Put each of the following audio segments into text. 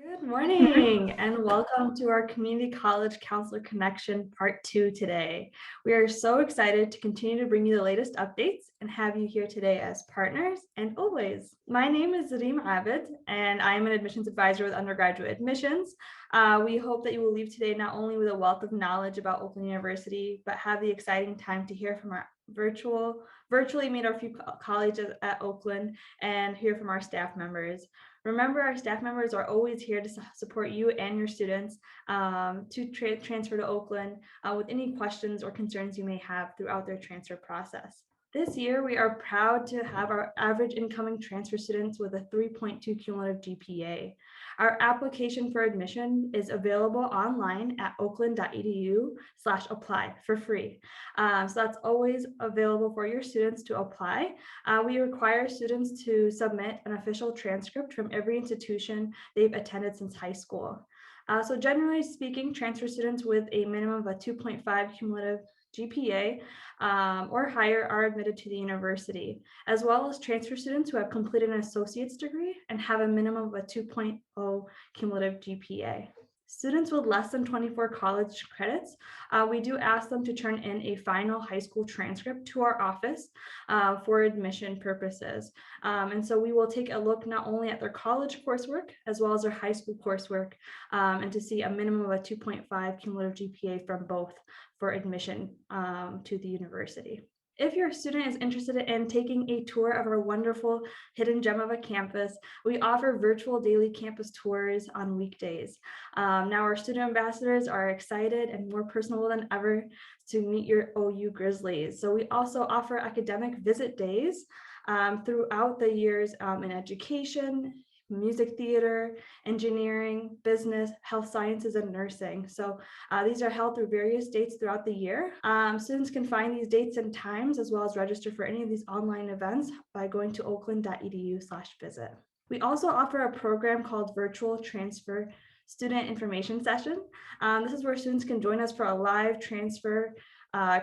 Good morning and welcome to our Community College Counselor Connection Part 2 today. We are so excited to continue to bring you the latest updates and have you here today as partners and always. My name is Zareem Abid and I am an admissions advisor with Undergraduate Admissions. We hope that you will leave today not only with a wealth of knowledge about Oakland University, but have the exciting time to hear from our virtually meet our few colleagues at Oakland and hear from our staff members. Remember, our staff members are always here to support you and your students to transfer to Oakland with any questions or concerns you may have throughout their transfer process. This year, we are proud to have our average incoming transfer students with a 3.2 cumulative GPA. Our application for admission is available online at oakland.edu/apply for free. So that's always available for your students to apply. We require students to submit an official transcript from every institution they've attended since high school. So generally speaking, transfer students with a minimum of a 2.5 cumulative GPA or higher are admitted to the university, as well as transfer students who have completed an associate's degree and have a minimum of a 2.0 cumulative GPA. Students with less than 24 college credits, we do ask them to turn in a final high school transcript to our office for admission purposes. And so we will take a look not only at their college coursework as well as their high school coursework and to see a minimum of a 2.5 cumulative GPA from both for admission to the university. If your student is interested in taking a tour of our wonderful hidden gem of a campus, we offer virtual daily campus tours on weekdays. Now our student ambassadors are excited and more personable than ever to meet your OU Grizzlies. So we also offer academic visit days throughout the years in education, music theater, engineering, business, health sciences, and nursing. So these are held through various dates throughout the year. Students can find these dates and times as well as register for any of these online events by going to oakland.edu/visit. We also offer a program called Virtual Transfer Student Information Session. This is where students can join us for a live transfer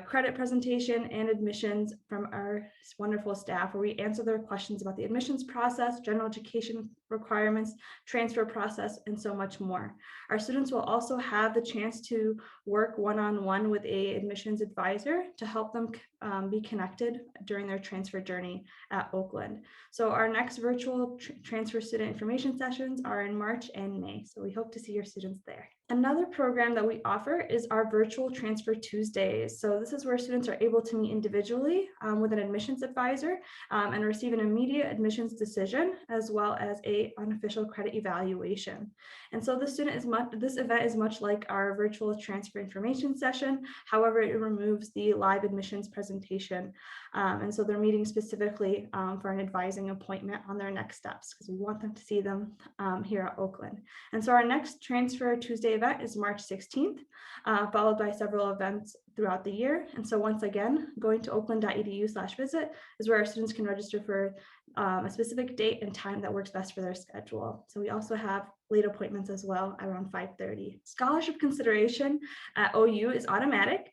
credit presentation and admissions from our wonderful staff, where we answer their questions about the admissions process, general education requirements, transfer process, and so much more. Our students will also have the chance to work one-on-one with an admissions advisor to help them be connected during their transfer journey at Oakland. So our next virtual transfer student information sessions are in March and May. So we hope to see your students there. Another program that we offer is our virtual transfer Tuesdays. So this is where students are able to meet individually with an admissions advisor and receive an immediate admissions decision, as well as an unofficial credit evaluation. And so this event is much like our virtual transfer information session. However, it removes the live admissions presentation. And so they're meeting specifically for an advising appointment on their next steps because we want them to see them here at Oakland. And so our next Transfer Tuesday event is March 16th, followed by several events throughout the year. And so once again, going to oakland.edu/visit is where our students can register for a specific date and time that works best for their schedule. So we also have late appointments as well around 5:30. Scholarship consideration at OU is automatic,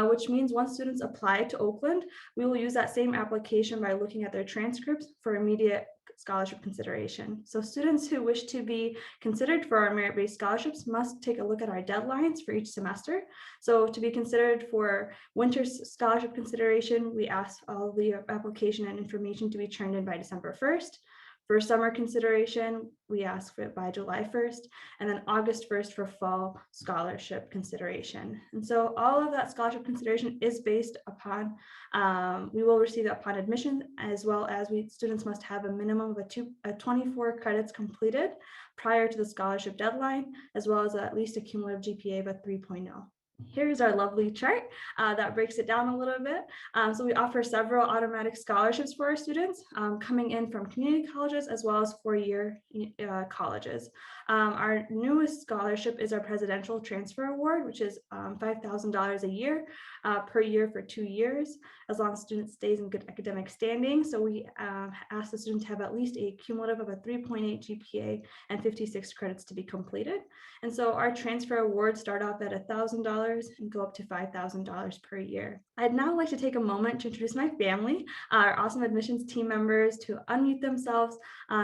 which means once students apply to Oakland, we will use that same application by looking at their transcripts for immediate scholarship consideration. So students who wish to be considered for our merit-based scholarships must take a look at our deadlines for each semester. So to be considered for winter scholarship consideration, we ask all the application and information to be turned in by December 1st. For summer consideration, we ask for it by July 1st, and then August 1st for fall scholarship consideration. And so all of that scholarship consideration is based upon, we will receive it upon admission, as well as students must have a minimum of 24 credits completed prior to the scholarship deadline, as well as at least a cumulative GPA of a 3.0. Here's our lovely chart that breaks it down a little bit. So we offer several automatic scholarships for our students coming in from community colleges as well as four-year colleges. Our newest scholarship is our Presidential Transfer Award, which is $5,000 a year per year for 2 years, as long as student stays in good academic standing. So we ask the student to have at least a cumulative of a 3.8 GPA and 56 credits to be completed. And so our transfer awards start off at $1,000 and go up to $5,000 per year. I'd now like to take a moment to introduce my family, our awesome admissions team members, to unmute themselves,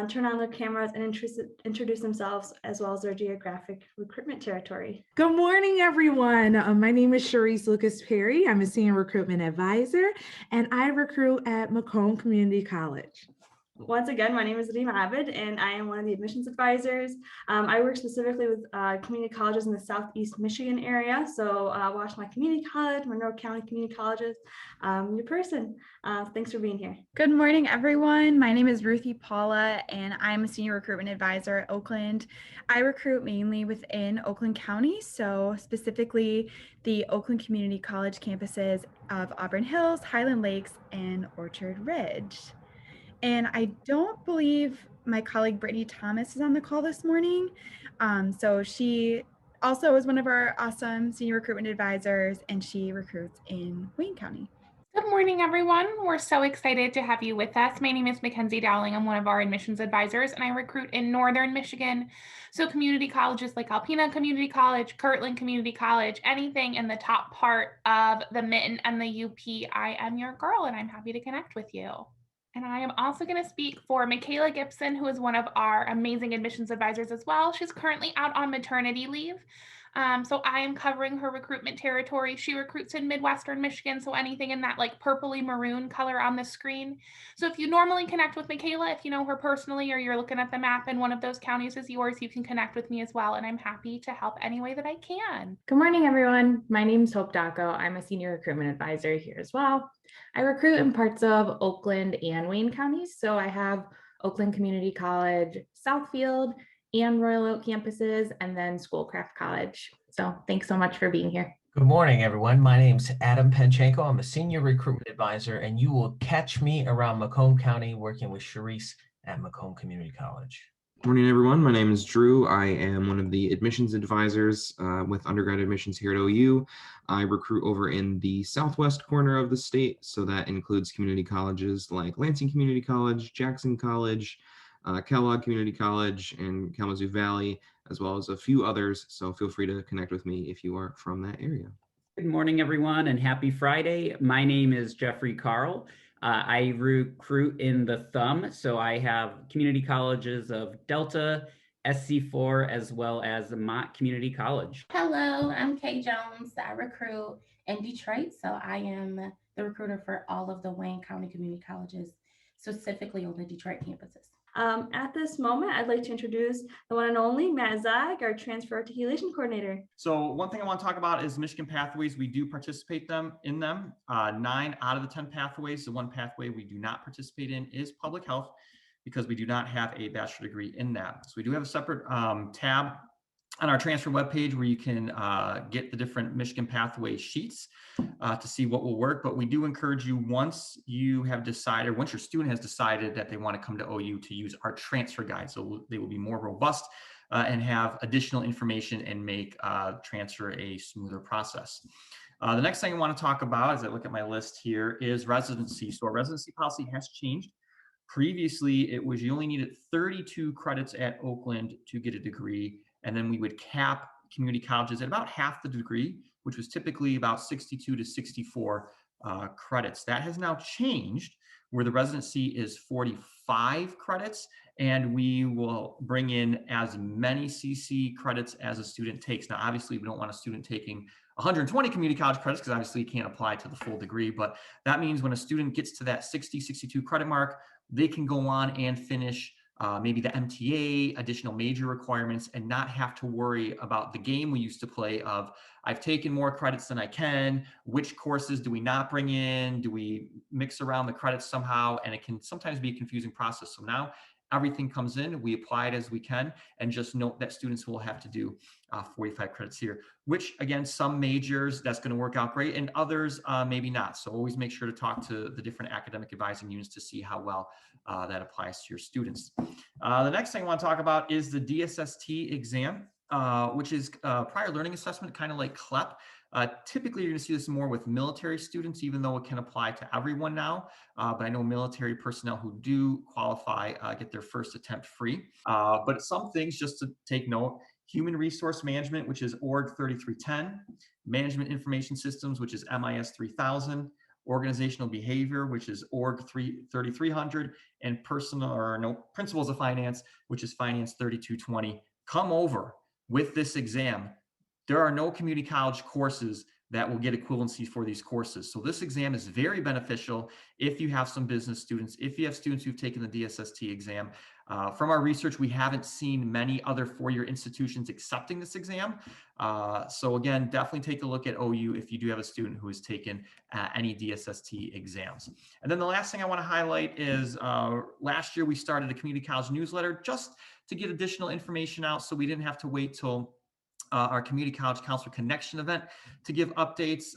turn on their cameras, and introduce themselves as well as their geographic recruitment territory. Good morning, everyone. My name is Sharice Lucas Perry. I'm a senior recruitment advisor, and I recruit at Macomb Community College. Once again, my name is Adima Abid, and I am one of the admissions advisors. I work specifically with community colleges in the Southeast Michigan area. So Washington Community College, Monroe County Community Colleges, your person. Thanks for being here. Good morning, everyone. My name is Ruthie Paula, and I'm a senior recruitment advisor at Oakland. I recruit mainly within Oakland County, so specifically the Oakland Community College campuses of Auburn Hills, Highland Lakes, and Orchard Ridge. And I don't believe my colleague Brittany Thomas is on the call this morning. So she also is one of our awesome senior recruitment advisors, and she recruits in Wayne County. Good morning, everyone. We're so excited to have you with us. My name is Mackenzie Dowling. I'm one of our admissions advisors, and I recruit in Northern Michigan. So community colleges like Alpena Community College, Kirtland Community College, anything in the top part of the Mitten and the UP, I am your girl, and I'm happy to connect with you. And I am also going to speak for Michaela Gibson, who is one of our amazing admissions advisors as well. She's currently out on maternity leave. So I am covering her recruitment territory. She recruits in Midwestern Michigan, so anything in that like purpley maroon color on the screen. So if you normally connect with Michaela, if you know her personally or you're looking at the map and one of those counties is yours, you can connect with me as well. And I'm happy to help any way that I can. Good morning, everyone. My name is Hope Daco. I'm a senior recruitment advisor here as well. I recruit in parts of Oakland and Wayne counties. So I have Oakland Community College, Southfield, and Royal Oak campuses, and then Schoolcraft College. So thanks so much for being here. Good morning, everyone. My name's Adam Penchenko. I'm a senior recruitment advisor, and you will catch me around Macomb County working with Sharice at Macomb Community College. Good morning, everyone. My name is Drew. I am one of the admissions advisors with undergrad admissions here at OU. I recruit over in the southwest corner of the state, so that includes community colleges like Lansing Community College, Jackson College, Kellogg Community College, and Kalamazoo Valley, as well as a few others. So feel free to connect with me if you are from that area. Good morning, everyone, and happy Friday. My name is Jeffrey Carl. I recruit in the Thumb, so I have community colleges of Delta, SC4, as well as Mott Community College. Hello, I'm Kay Jones. I recruit in Detroit, so I am the recruiter for all of the Wayne County Community Colleges, specifically on the Detroit campuses. At this moment, I'd like to introduce the one and only Matt Zag, our transfer articulation coordinator. So one thing I want to talk about is Michigan pathways. We do participate in them. 9 out of the 10 pathways. The one pathway we do not participate in is public health because we do not have a bachelor degree in that. So we do have a separate tab on our transfer webpage where you can get the different Michigan pathway sheets to see what will work. But we do encourage you, once your student has decided that they want to come to OU, to use our transfer guide. So they will be more robust and have additional information and make transfer a smoother process. The next thing I want to talk about, as I look at my list here, is residency. So our residency policy has changed. Previously, it was you only needed 32 credits at Oakland to get a degree. And then we would cap community colleges at about half the degree, which was typically about 62 to 64 credits. That has now changed, where the residency is 45 credits, and we will bring in as many CC credits as a student takes. Now, obviously, we don't want a student taking 120 community college credits because obviously you can't apply to the full degree, but that means when a student gets to that 60, 62 credit mark, they can go on and finish maybe the MTA, additional major requirements, and not have to worry about the game we used to play of, I've taken more credits than I can, which courses do we not bring in, do we mix around the credits somehow, and it can sometimes be a confusing process. So now everything comes in, we apply it as we can, and just note that students will have to do 45 credits here, which again, some majors, that's gonna work out great, and others maybe not. So always make sure to talk to the different academic advising units to see how well that applies to your students. The next thing I want to talk about is the DSST exam, which is prior learning assessment, kind of like CLEP. Typically, you're going to see this more with military students, even though it can apply to everyone now. But I know military personnel who do qualify get their first attempt free. But some things just to take note Human Resource Management, which is Org 3310, Management Information Systems, which is MIS 3000, Organizational Behavior, which is Org 3300, and Principles of Finance, which is Finance 3220. Come over with this exam. There are no community college courses that will get equivalency for these courses. So this exam is very beneficial if you have some business students, if you have students who've taken the DSST exam. From our research, we haven't seen many other four-year institutions accepting this exam. So again, definitely take a look at OU if you do have a student who has taken any DSST exams. And then the last thing I want to highlight is last year we started a community college newsletter just to get additional information out, so we didn't have to wait till our Community College Counselor Connection event to give updates.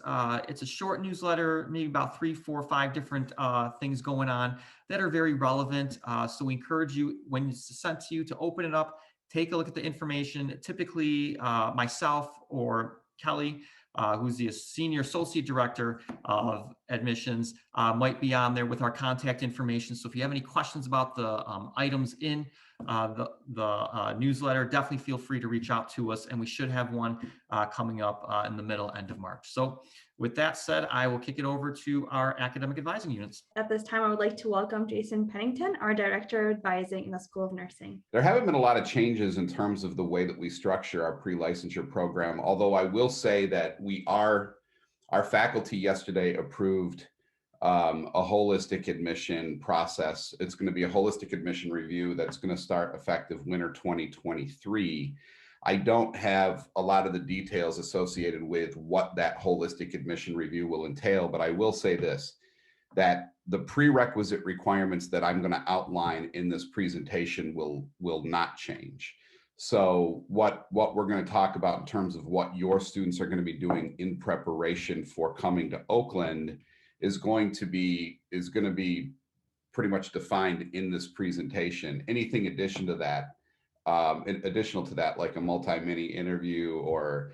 It's a short newsletter, maybe about 3, 4, 5 different things going on that are very relevant. So we encourage you, when it's sent to you, to open it up, take a look at the information. Typically, myself or Kelly, who's the Senior Associate Director of Admissions, might be on there with our contact information. So if you have any questions about the items in the newsletter, definitely feel free to reach out to us, and we should have one coming up in the end of March. So with that said, I will kick it over to our academic advising units. At this time, I would like to welcome Jason Pennington, our Director of Advising in the School of Nursing. There haven't been a lot of changes in terms of the way that we structure our pre-licensure program, although I will say that our faculty yesterday approved a holistic admission process. It's going to be a holistic admission review that's going to start effective winter 2023. I don't have a lot of the details associated with what that holistic admission review will entail, but I will say this, that the prerequisite requirements that I'm going to outline in this presentation will not change. So what we're going to talk about in terms of what your students are going to be doing in preparation for coming to Oakland is going to be pretty much defined in this presentation. Anything additional to that, like a multi-mini interview or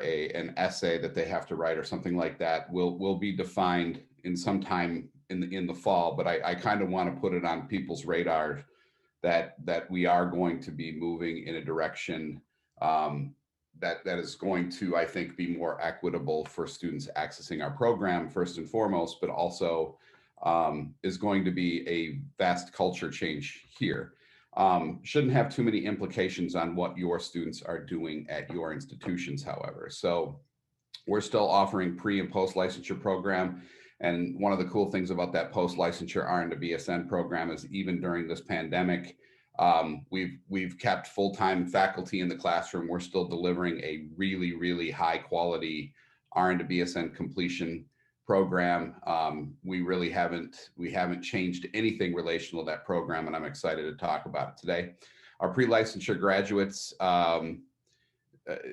an essay that they have to write or something like that, will be defined in some time in the fall. But I kind of want to put it on people's radar that we are going to be moving in a direction that is going to, I think, be more equitable for students accessing our program first and foremost, but also is going to be a vast culture change here. Shouldn't have too many implications on what your students are doing at your institutions, however. So we're still offering pre and post licensure program. And one of the cool things about that post licensure RN-BSN program is even during this pandemic, we've kept full-time faculty in the classroom. We're still delivering a really, really high quality RN-BSN completion program. We haven't changed anything relational to that program, and I'm excited to talk about it today. Our pre-licensure graduates,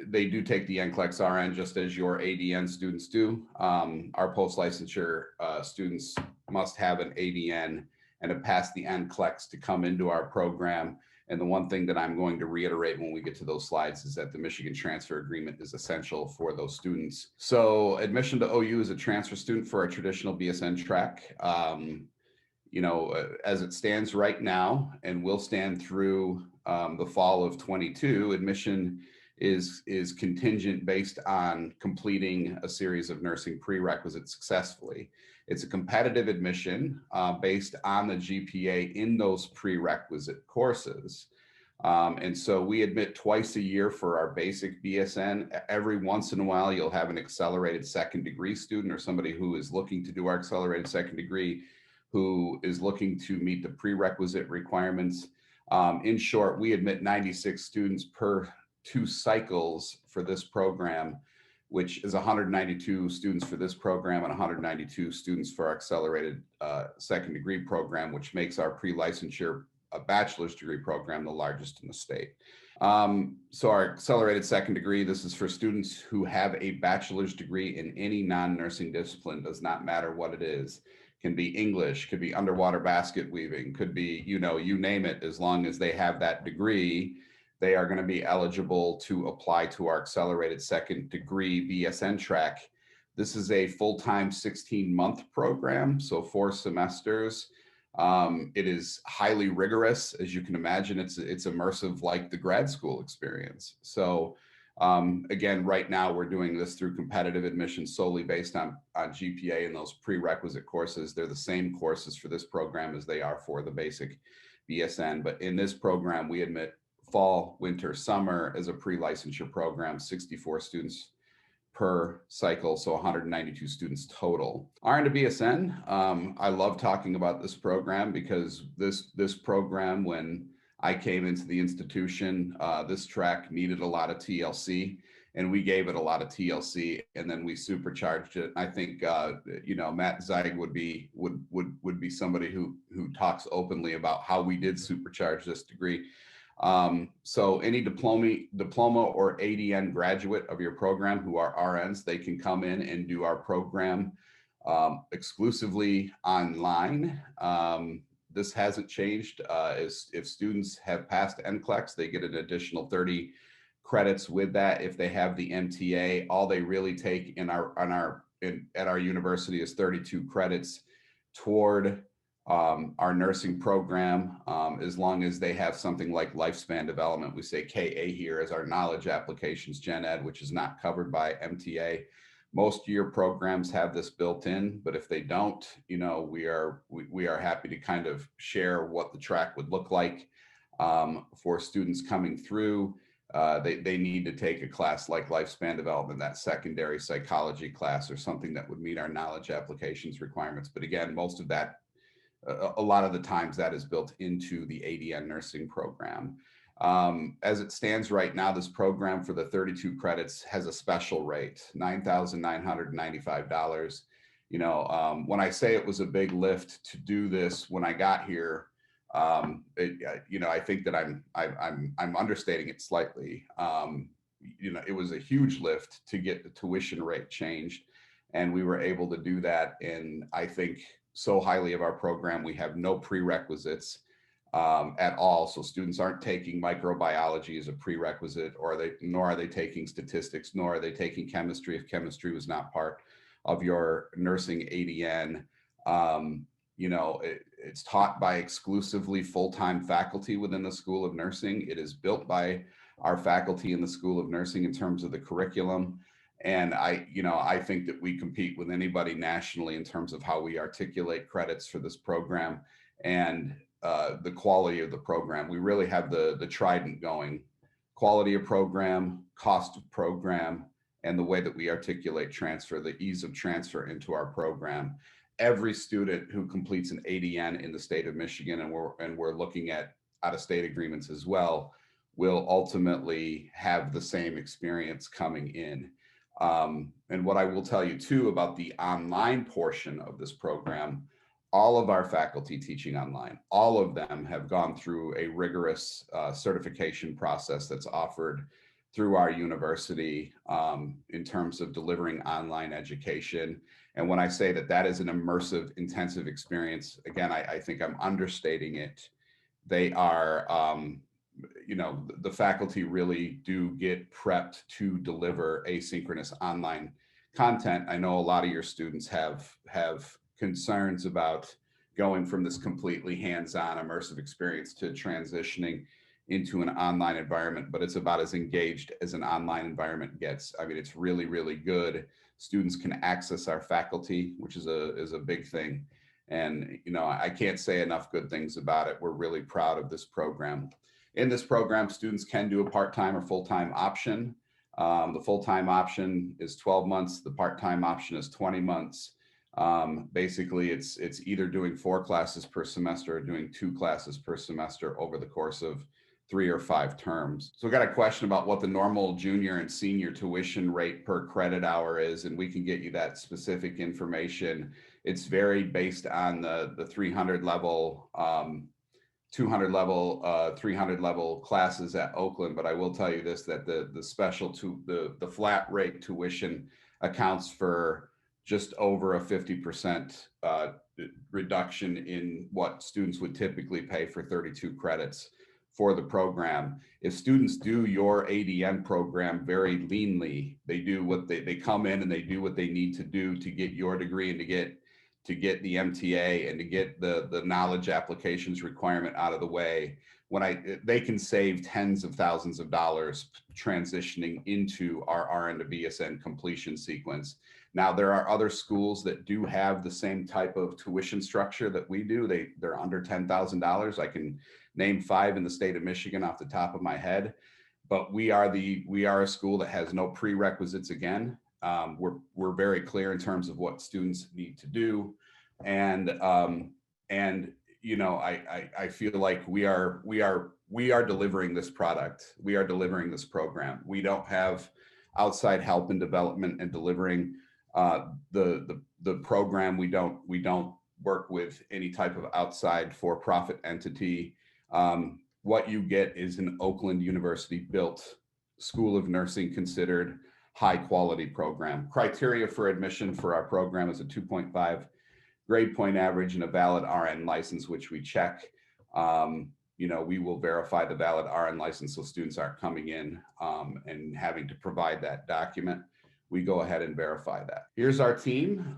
they do take the NCLEX RN just as your ADN students do. Our post-licensure students must have an ADN and have passed the NCLEX to come into our program. And the one thing that I'm going to reiterate when we get to those slides is that the Michigan Transfer Agreement is essential for those students. So admission to OU as a transfer student for our traditional B.S.N track, as it stands right now and will stand through the fall of 22, admission is contingent based on completing a series of nursing prerequisites successfully. It's a competitive admission based on the GPA in those prerequisite courses. And so we admit twice a year for our basic BSN. Every once in a while, you'll have an accelerated second degree student or somebody who is looking to do our accelerated second degree, who is looking to meet the prerequisite requirements. In short, we admit 96 students per 2 cycles for this program, which is 192 students for this program and 192 students for our accelerated second degree program, which makes our pre-licensure a bachelor's degree program the largest in the state. So our accelerated second degree, this is for students who have a bachelor's degree in any non-nursing discipline, does not matter what it is. Can be English, could be underwater basket weaving, could be, you name it, as long as they have that degree, they are going to be eligible to apply to our accelerated second degree BSN track. This is a full-time 16-month program, so 4 semesters. It is highly rigorous, as you can imagine. It's immersive like the grad school experience. So again, right now we're doing this through competitive admissions solely based on GPA and those prerequisite courses. They're the same courses for this program as they are for the basic B.S.N. But in this program, we admit fall, winter, summer as a pre-licensure program, 64 students per cycle, so 192 students total. RN-BSN, I love talking about this program because this program, when I came into the institution, this track needed a lot of TLC, and we gave it a lot of TLC, and then we supercharged it. I think Matt Zeig would be somebody who talks openly about how we did supercharge this degree. So any diploma or ADN graduate of your program who are RNs, they can come in and do our program exclusively online. This hasn't changed. If students have passed NCLEX, they get an additional 30 credits with that. If they have the MTA, all they really take at our university is 32 credits toward our nursing program, as long as they have something like lifespan development. We say KA here as our knowledge applications, Gen Ed, which is not covered by MTA. Most of your programs have this built in, but if they don't, we are happy to kind of share what the track would look like for students coming through. They need to take a class like lifespan development, that secondary psychology class, or something that would meet our knowledge applications requirements. But again, most of that, a lot of the times that is built into the ADN nursing program. As it stands right now, this program for the 32 credits has a special rate, $9,995. When I say it was a big lift to do this when I got here, I think that I'm understating it slightly. It was a huge lift to get the tuition rate changed, and we were able to do that. And I think so highly of our program, we have no prerequisites at all. So students aren't taking microbiology as a prerequisite, nor are they taking statistics, nor are they taking chemistry if chemistry was not part of your nursing ADN. It's taught by exclusively full-time faculty within the School of Nursing. It is built by our faculty in the School of Nursing in terms of the curriculum. And I think that we compete with anybody nationally in terms of how we articulate credits for this program and the quality of the program. We really have the trident going: quality of program, cost of program, and the way that we articulate transfer, the ease of transfer into our program. Every student who completes an ADN in the state of Michigan, and we're looking at out-of-state agreements as well, will ultimately have the same experience coming in. And what I will tell you too about the online portion of this program, all of our faculty teaching online, all of them have gone through a rigorous certification process that's offered through our university in terms of delivering online education. And when I say that is an immersive, intensive experience, again, I think I'm understating it. They are, the faculty really do get prepped to deliver asynchronous online content. I know a lot of your students have concerns about going from this completely hands-on immersive experience to transitioning into an online environment, but it's about as engaged as an online environment gets. I mean, it's really, really good. Students can access our faculty, which is a big thing. And, I can't say enough good things about it. We're really proud of this program. In this program, students can do a part-time or full-time option. The full-time option is 12 months. The part-time option is 20 months. Basically, it's either doing 4 classes per semester or doing 2 classes per semester over the course of 3 or 5 terms. So we got a question about what the normal junior and senior tuition rate per credit hour is, and we can get you that specific information. It's varied based on the 300 level, 200 level, 300 level classes at Oakland. But I will tell you this, that the flat rate tuition accounts for just over a 50% reduction in what students would typically pay for 32 credits for the program. If students do your ADN program very leanly, they come in and they do what they need to do to get your degree and to get to get the MTA and to get the knowledge applications requirement out of the way, they can save tens of thousands of dollars transitioning into our RN to BSN completion sequence. Now, there are other schools that do have the same type of tuition structure that we do. They're under $10,000. I can name 5 in the state of Michigan off the top of my head, but we are a school that has no prerequisites again. We're very clear in terms of what students need to do, and you know, I feel like we are delivering this product. We are delivering this program. We don't have outside help in development and delivering the program. We don't work with any type of outside for-profit entity. What you get is an Oakland University built School of Nursing considered high quality program. Criteria for admission for our program is a 2.5 grade point average and a valid RN license, which we check. You know, we will verify the valid RN license so students aren't coming in and having to provide that document. We go ahead and verify that. Here's our team.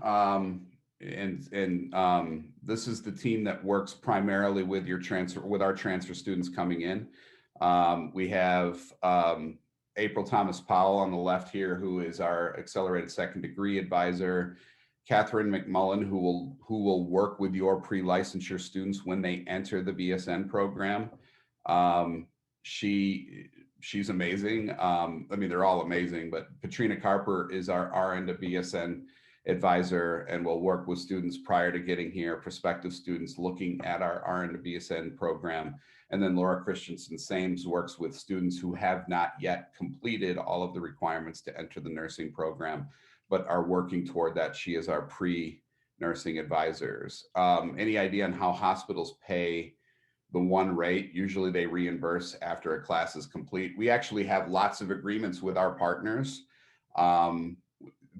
This is the team that works primarily with our transfer students coming in. We have April Thomas Powell on the left here, who is our accelerated second degree advisor. Catherine McMullen, who will work with your pre-licensure students when they enter the BSN program. She's amazing. I mean, they're all amazing, but Katrina Carper is our RN to BSN advisor and will work with students prior to getting here, prospective students looking at our RN to BSN program. And then Laura Christensen Sames works with students who have not yet completed all of the requirements to enter the nursing program, but are working toward that. She is our pre-nursing advisors. Any idea on how hospitals pay the one rate? Usually they reimburse after a class is complete. We actually have lots of agreements with our partners.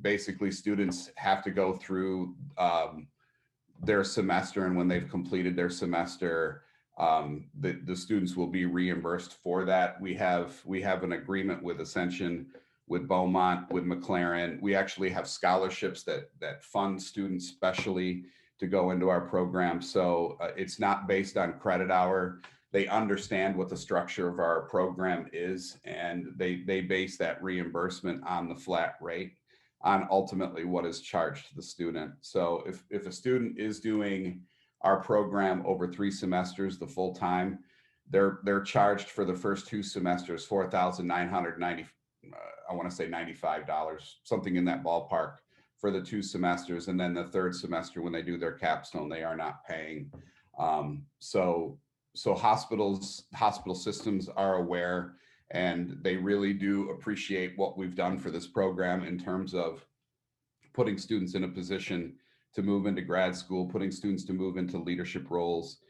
Basically, students have to go through their semester, and when they've completed their semester, the students will be reimbursed for that. We have an agreement with Ascension, with Beaumont, with McLaren. We actually have scholarships that fund students specially to go into our program. So it's not based on credit hour. They understand what the structure of our program is, and they base that reimbursement on the flat rate, on ultimately what is charged to the student. So if a student is doing our program over 3 semesters, the full time, they're charged for the first 2 semesters $4,990. I want to say $95, something in that ballpark for the 2 semesters. And then the 3rd semester, when they do their capstone, they are not paying. So hospital systems are aware, and they really do appreciate what we've done for this program in terms of putting students in a position to move into grad school, putting students to move into leadership roles,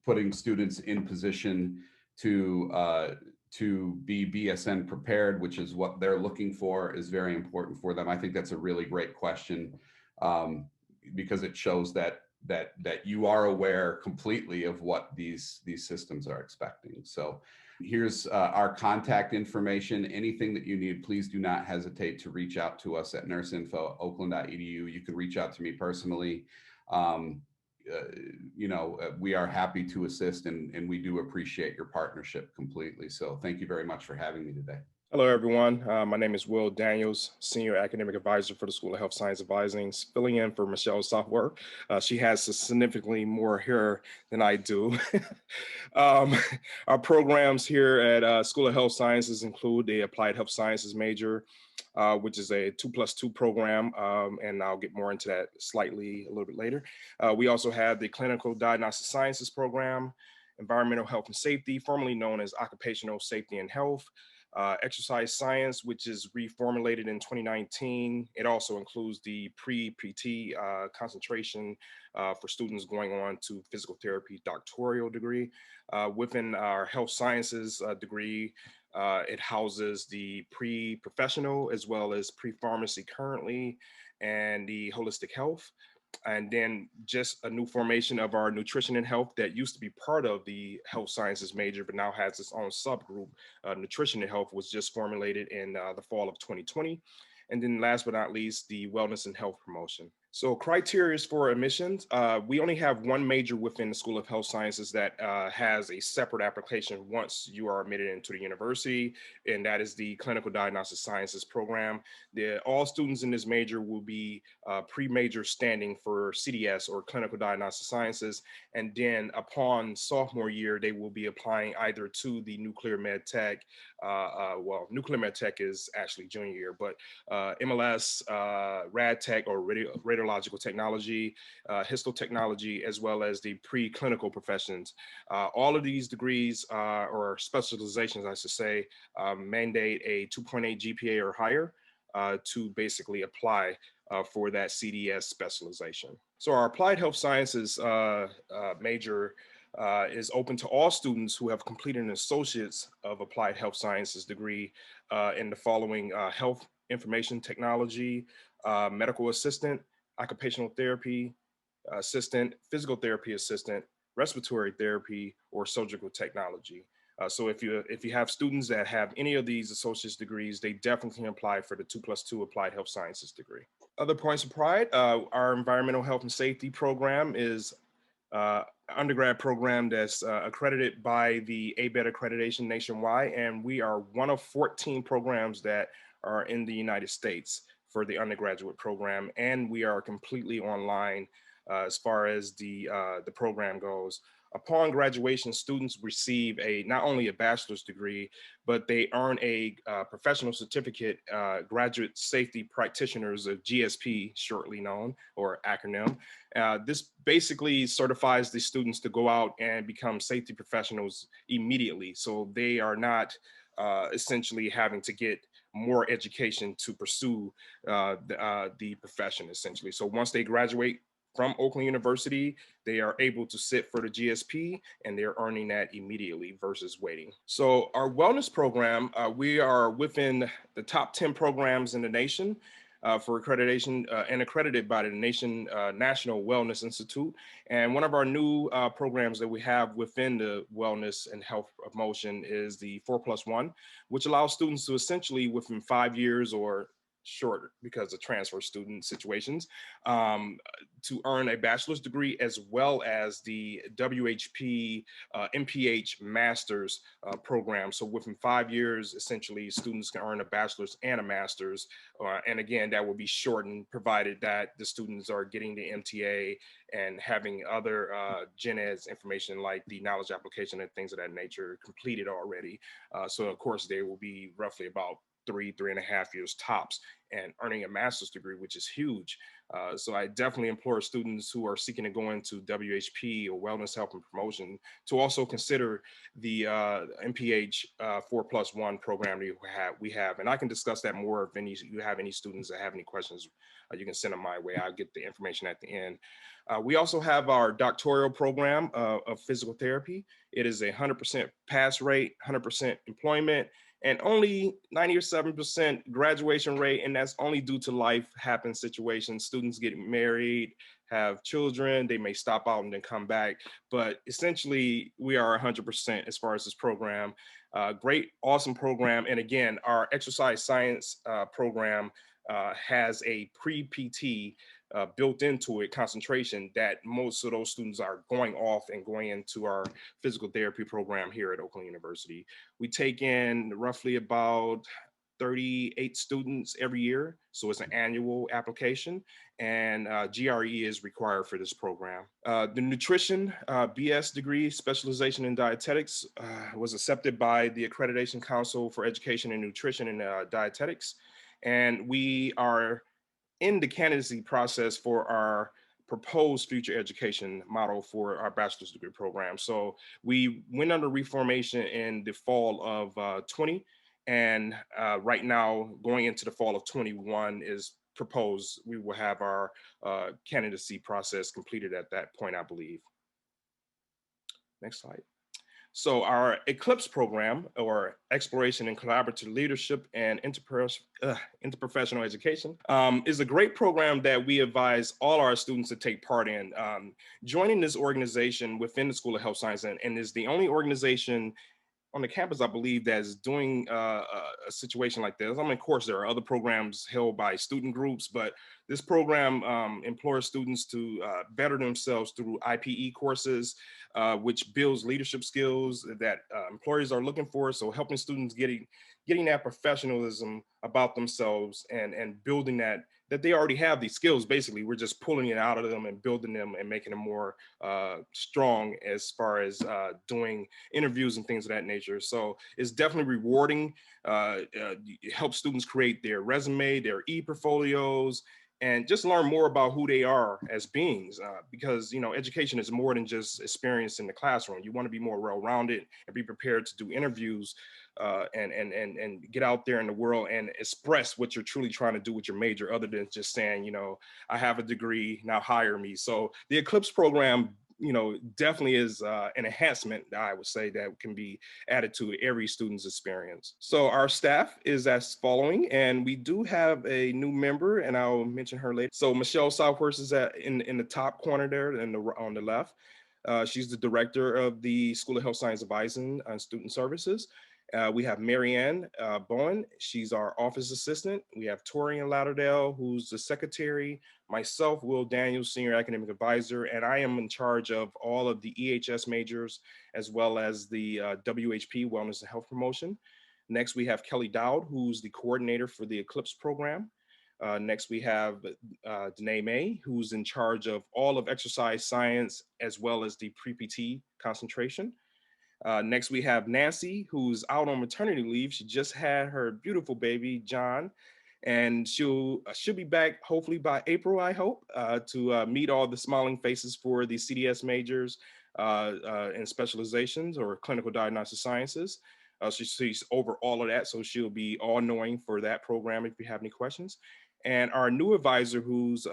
putting students in position to be BSN prepared, which is what they're looking for, is very important for them. I think that's a really great question, because it shows that you are aware completely of what these systems are expecting. So here's our contact information. Anything that you need, please do not hesitate to reach out to us at nurseinfo@oakland.edu. You can reach out to me personally. You know, we are happy to assist, and we do appreciate your partnership completely. So thank you very much for having me today. Hello, everyone. My name is Will Daniels, Senior Academic Advisor for the School of Health Science Advising, filling in for Michelle's software. She has significantly more hair than I do. Our programs here at School of Health Sciences include the Applied Health Sciences major, which is a 2+2 program, and I'll get more into that a little bit later. We also have the Clinical Diagnostic Sciences program, Environmental Health and Safety, formerly known as Occupational Safety and Health, Exercise Science, which is reformulated in 2019. It also includes the pre-PT concentration for students going on to physical therapy doctoral degree. Within our health sciences degree, it houses the pre-professional as well as pre-pharmacy currently, and the holistic health. And then just a new formation of our nutrition and health that used to be part of the health sciences major, but now has its own subgroup. Nutrition and health was just formulated in the fall of 2020. And then last but not least, the wellness and health promotion. So criteria for admissions, we only have one major within the School of Health Sciences that has a separate application once you are admitted into the university, and that is the Clinical Diagnostic Sciences program. All students in this major will be pre-major standing for CDS or Clinical Diagnostic Sciences, and then upon sophomore year, they will be applying either to the Nuclear Med Tech, well, Nuclear Med Tech is actually junior year, but MLS, Rad Tech or radiological technology, histotechnology, as well as the preclinical professions. All of these degrees or specializations, I should say, mandate a 2.8 GPA or higher to basically apply for that CDS specialization. So our applied health sciences major is open to all students who have completed an associate's of applied health sciences degree in the following: health information technology, medical assistant, occupational therapy assistant, physical therapy assistant, respiratory therapy, or surgical technology. So if you have students that have any of these associate's degrees, they definitely can apply for the 2+2 applied health sciences degree. Other points of pride, our environmental health and safety program is undergrad program that's accredited by the ABET accreditation nationwide, and we are one of 14 programs that are in the United States for the undergraduate program, and we are completely online as far as the program goes. Upon graduation, students receive not only a bachelor's degree, but they earn a professional certificate, graduate safety practitioners, of GSP, shortly known, or acronym. This basically certifies the students to go out and become safety professionals immediately. So they are not essentially having to get more education to pursue the profession, essentially. So once they graduate from Oakland University, they are able to sit for the GSP, and they're earning that immediately versus waiting. So our wellness program, we are within the top 10 programs in the nation for accreditation and accredited by the National Wellness Institute. And one of our new programs that we have within the wellness and health promotion is the 4+1, which allows students to essentially within 5 years or shorter because of transfer student situations, to earn a bachelor's degree as well as the WHP MPH master's program. So within 5 years, essentially students can earn a bachelor's and a master's. And again, that will be shortened provided that the students are getting the MTA and having other gen eds information like the knowledge application and things of that nature completed already. So of course, they will be roughly about 3.5 years tops and earning a master's degree, which is huge. So I definitely implore students who are seeking to go into WHP or Wellness, Health, and Promotion to also consider the MPH 4+1 program that we have. And I can discuss that more if you have any students that have any questions, you can send them my way. I'll get the information at the end. We also have our doctoral program of physical therapy. It is a 100% pass rate, 100% employment, and only 97% graduation rate, and that's only due to life happen situations. Students get married, have children, they may stop out and then come back, but essentially we are 100% as far as this program. Great, awesome program, and again, our exercise science program has a pre-PT built into it concentration that most of those students are going off and going into our physical therapy program here at Oakland University. We take in roughly about 38 students every year. So it's an annual application, and GRE is required for this program. The nutrition BS degree specialization in dietetics was accepted by the Accreditation Council for Education and Nutrition and Dietetics. And we are in the candidacy process for our proposed future education model for our bachelor's degree program. So we went under reformation in the fall of 20, and right now going into the fall of 21 is proposed. We will have our candidacy process completed at that point, I believe. Next slide. So our ECLIPSE program, or Exploration in Collaborative Leadership and Interprofessional Education, is a great program that we advise all our students to take part in. Joining this organization within the School of Health Science and is the only organization on the campus, I believe, that's doing a situation like this. I mean, of course, there are other programs held by student groups, but this program implores students to better themselves through IPE courses, which builds leadership skills that employers are looking for. So helping students getting that professionalism about themselves and building that they already have these skills. Basically, we're just pulling it out of them and building them and making them more strong as far as doing interviews and things of that nature. So it's definitely rewarding. It helps students create their resume, their e-portfolios, and just learn more about who they are as beings, because, you know, education is more than just experience in the classroom. You want to be more well-rounded and be prepared to do interviews and get out there in the world and express what you're truly trying to do with your major, other than just saying, you know, I have a degree, now hire me. So the Eclipse program, you know, definitely is an enhancement, I would say, that can be added to every student's experience. So our staff is as following, and we do have a new member, and I'll mention her later. So Michelle Southworth is in the top corner there on the left. She's the director of the School of Health Science Advising and Student Services. We have Marianne Bowen. She's our office assistant. We have Torian Lauderdale, who's the secretary. Myself, Will Daniels, senior academic advisor, and I am in charge of all of the EHS majors, as well as the WHP, Wellness and Health Promotion. Next, we have Kelly Dowd, who's the coordinator for the Eclipse program. Next, we have Danae May, who's in charge of all of exercise science, as well as the pre-PT concentration. Next, we have Nancy, who's out on maternity leave. She just had her beautiful baby, John, and she'll be back hopefully by April, I hope, to meet all the smiling faces for the CDS majors and specializations or clinical diagnostic sciences. She's over all of that, so she'll be all-knowing for that program if you have any questions. And our new advisor, who's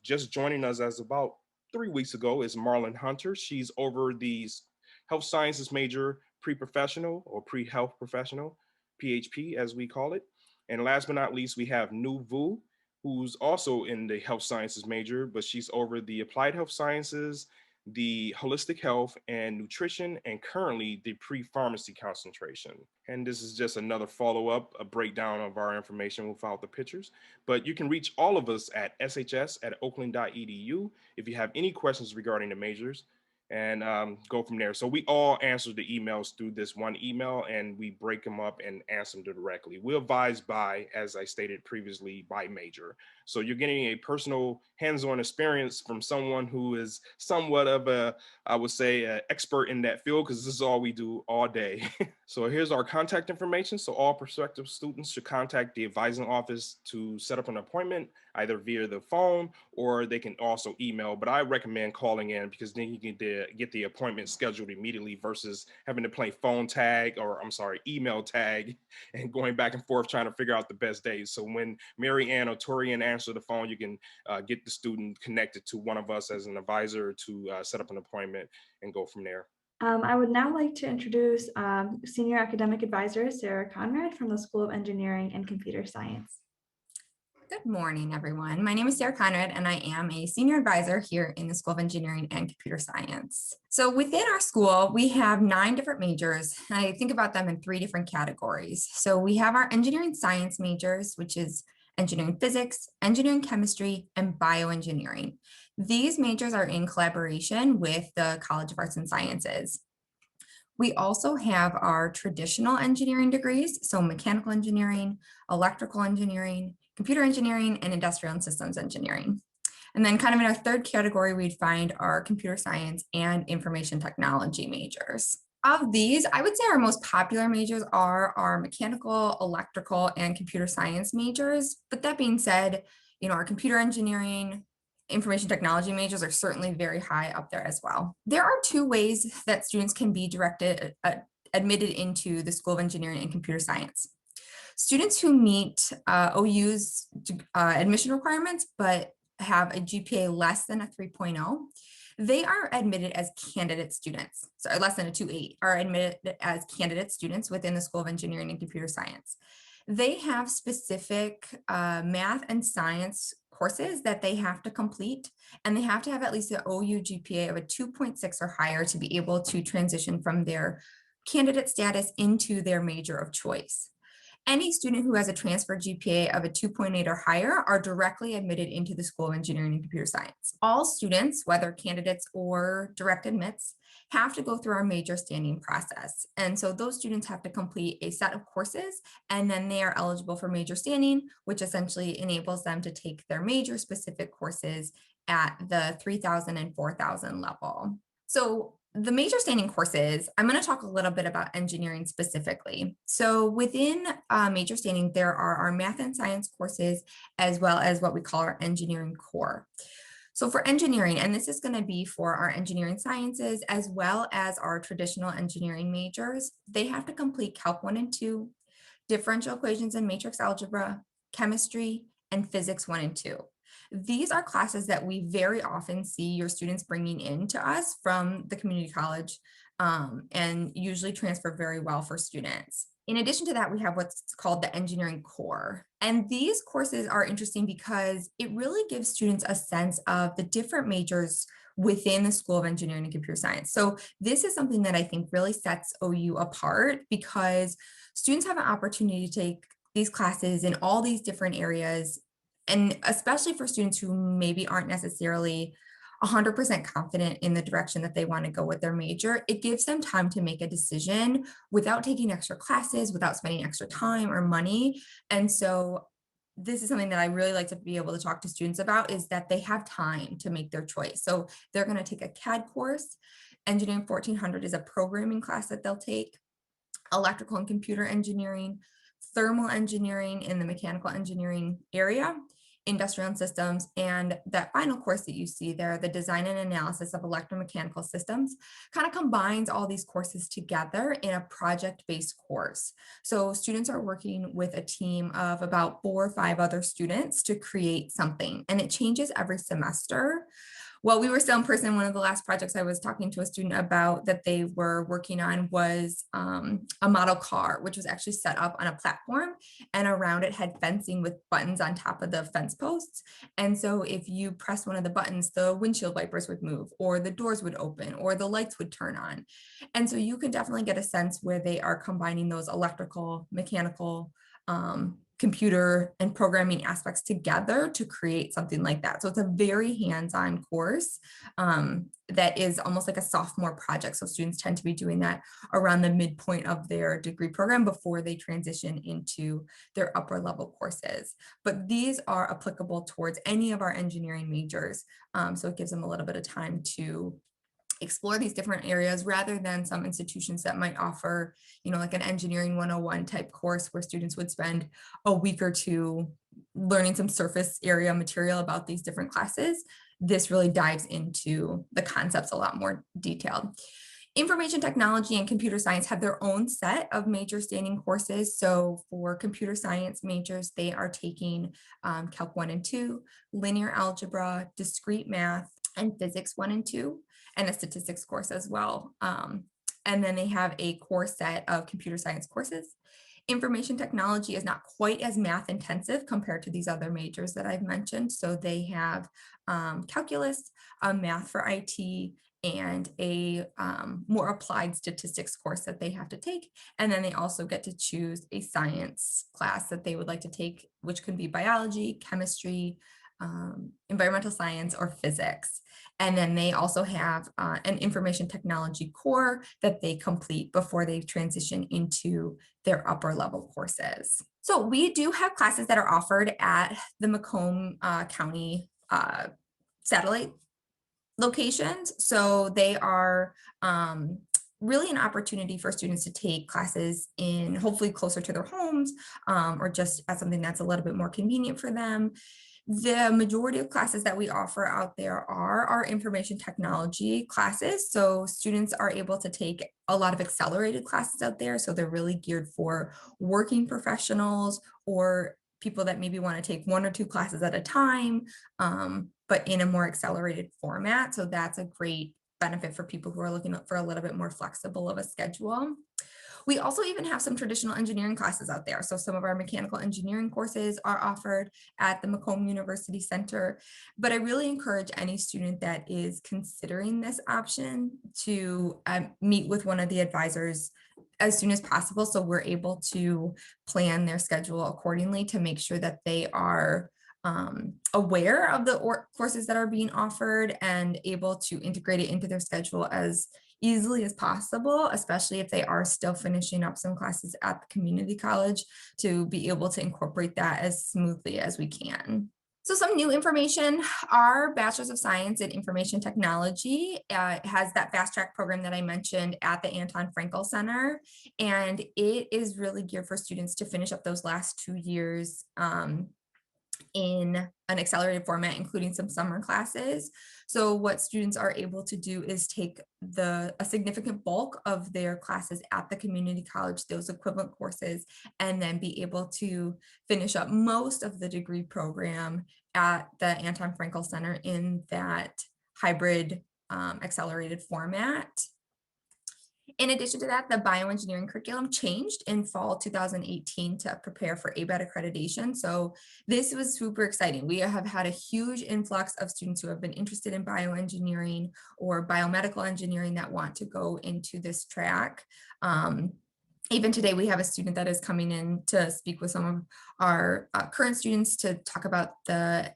just joining us as about 3 weeks ago, is Marlon Hunter. She's over these health sciences major pre-professional or pre-health professional, PHP as we call it. And last but not least, we have Nu Vu, who's also in the health sciences major, but she's over the applied health sciences, the holistic health and nutrition, and currently the pre-pharmacy concentration. And this is just another follow-up, a breakdown of our information without the pictures. But you can reach all of us at shs@oakland.edu if you have any questions regarding the majors, and go from there. So we all answer the emails through this one email, and we break them up and answer them directly. We advise by, as I stated previously, by major. So you're getting a personal hands-on experience from someone who is somewhat of a, I would say, an expert in that field, because this is all we do all day. So here's our contact information. So all prospective students should contact the advising office to set up an appointment, either via the phone or they can also email. But I recommend calling in, because then you can get the appointment scheduled immediately versus having to play phone tag, or I'm sorry, email tag, and going back and forth trying to figure out the best days. So when Mary Ann or Torian answer the phone, you can get the student connected to one of us as an advisor to set up an appointment and go from there. I would now like to introduce Senior Academic Advisor Sarah Conrad from the School of Engineering and Computer Science. Good morning, everyone. My name is Sarah Conrad, and I am a senior advisor here in the School of Engineering and Computer Science. So within our school, we have 9 different majors. I think about them in 3 different categories. So we have our engineering science majors, which is engineering physics, engineering chemistry, and bioengineering. These majors are in collaboration with the College of Arts and Sciences. We also have our traditional engineering degrees, so mechanical engineering, electrical engineering, computer engineering, and industrial and systems engineering. And then kind of in our third category, we'd find our computer science and information technology majors. Of these, I would say our most popular majors are our mechanical, electrical, and computer science majors. But that being said, you know, our computer engineering, information technology majors are certainly very high up there as well. There are 2 ways that students can be admitted into the School of Engineering and Computer Science. Students who meet OU's admission requirements but have a GPA less than a 3.0, they are admitted as candidate students. So less than a 2.8 are admitted as candidate students within the School of Engineering and Computer Science. They have specific math and science courses that they have to complete, and they have to have at least an OU GPA of a 2.6 or higher to be able to transition from their candidate status into their major of choice. Any student who has a transfer GPA of a 2.8 or higher are directly admitted into the School of Engineering and Computer Science. All students, whether candidates or direct admits, have to go through our major standing process. And so those students have to complete a set of courses, and then they are eligible for major standing, which essentially enables them to take their major specific courses at the 3,000 and 4,000 level. So the major standing courses, I'm going to talk a little bit about engineering specifically. So within major standing, there are our math and science courses, as well as what we call our engineering core. So for engineering, and this is going to be for our engineering sciences, as well as our traditional engineering majors, they have to complete Calc 1 and 2, differential equations and matrix algebra, chemistry, and physics 1 and 2. These are classes that we very often see your students bringing in to us from the community college, and usually transfer very well for students. In addition to that, we have what's called the engineering core. And these courses are interesting because it really gives students a sense of the different majors within the School of Engineering and Computer Science. So this is something that I think really sets OU apart, because students have an opportunity to take these classes in all these different areas. And especially for students who maybe aren't necessarily 100% confident in the direction that they want to go with their major, it gives them time to make a decision without taking extra classes, without spending extra time or money. And so this is something that I really like to be able to talk to students about, is that they have time to make their choice. So they're going to take a CAD course. Engineering 1400 is a programming class that they'll take. Electrical and computer engineering, thermal engineering in the mechanical engineering area, industrial and systems, and that final course that you see there, the design and analysis of electromechanical systems, kind of combines all these courses together in a project-based course. So students are working with a team of about 4 or 5 other students to create something, and it changes every semester. While we were still in person, one of the last projects I was talking to a student about that they were working on was a model car, which was actually set up on a platform, and around it had fencing with buttons on top of the fence posts. And so if you press one of the buttons, the windshield wipers would move, or the doors would open, or the lights would turn on. And so you can definitely get a sense where they are combining those electrical, mechanical, computer and programming aspects together to create something like that. So it's a very hands-on course that is almost like a sophomore project. So students tend to be doing that around the midpoint of their degree program before they transition into their upper level courses. But these are applicable towards any of our engineering majors. So it gives them a little bit of time to explore these different areas, rather than some institutions that might offer, like an engineering 101 type course where students would spend a week or two learning some surface area material about these different classes. This really dives into the concepts a lot more detailed. Information technology and computer science have their own set of major standing courses. So for computer science majors, they are taking Calc 1 and 2, linear algebra, discrete math, and physics 1 and 2. And a statistics course as well. And then they have a core set of computer science courses. Information technology is not quite as math intensive compared to these other majors that I've mentioned. So they have calculus, math for IT, and a more applied statistics course that they have to take. And then they also get to choose a science class that they would like to take, which could be biology, chemistry, environmental science, or physics. And then they also have an information technology core that they complete before they transition into their upper level courses. So we do have classes that are offered at the Macomb County satellite locations. So they are really an opportunity for students to take classes in hopefully closer to their homes, or just as something that's a little bit more convenient for them. The majority of classes that we offer out there are our information technology classes. So students are able to take a lot of accelerated classes out there. So they're really geared for working professionals or people that maybe want to take 1 or 2 classes at a time, but in a more accelerated format. So that's a great benefit for people who are looking for a little bit more flexible of a schedule. We also even have some traditional engineering classes out there. So some of our mechanical engineering courses are offered at the Macomb University Center, but I really encourage any student that is considering this option to meet with one of the advisors as soon as possible, so we're able to plan their schedule accordingly to make sure that they are aware of the courses that are being offered and able to integrate it into their schedule as easily as possible, especially if they are still finishing up some classes at the community college, to be able to incorporate that as smoothly as we can. So some new information, our Bachelor of Science in Information Technology has that fast track program that I mentioned at the Anton Frankel Center. And it is really geared for students to finish up those last 2 years in an accelerated format, including some summer classes. So what students are able to do is take a significant bulk of their classes at the community college, those equivalent courses, and then be able to finish up most of the degree program at the Anton Frankel Center in that hybrid accelerated format. In addition to that, the bioengineering curriculum changed in fall 2018 to prepare for ABET accreditation. So this was super exciting. We have had a huge influx of students who have been interested in bioengineering or biomedical engineering that want to go into this track. Even today, we have a student that is coming in to speak with some of our current students to talk about the